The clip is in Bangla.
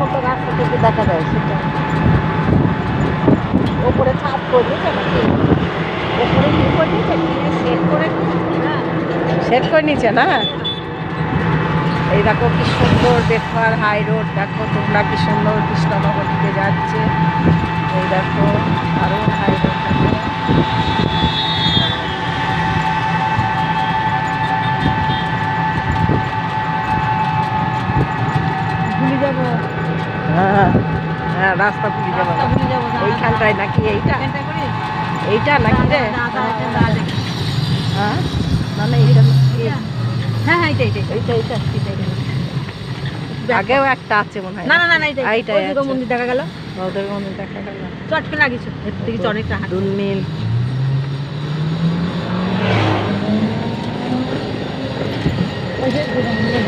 মতো রাস্তা থেকে দেখা যায় সেটা। ওপরে ছাদ করে দিয়েছে নাকি? ওপরে কি করে দিয়েছে? সেট করে সেট করে নিচে না? এই দেখো কি সুন্দর বেতপার হাই রোড, দেখো তোমরা কি সুন্দর কৃষ্ণনগর দিকে যাচ্ছে। এই দেখো দারুণ হাই রোড, দেখো ভুলে যাবো। হ্যাঁ হ্যাঁ, রাস্তা ভুলে যাবো। এইখানটায় নাকি? এইটা এইটা নাকি রে? হ্যাঁ না না, এইটা হ্যাঁ হ্যাঁ, এইটা এইটা এইটা এইটা আগেও একটা আছে মনে হয়। না না না, এইটা দুর্গা মন্দির দেখা গেল। দুর্গা মন্দির দেখা গেল। চটকে লাগিয়েছে এর থেকে অনেকটা দুলমিল। ওই যে দুর্গা মন্দির।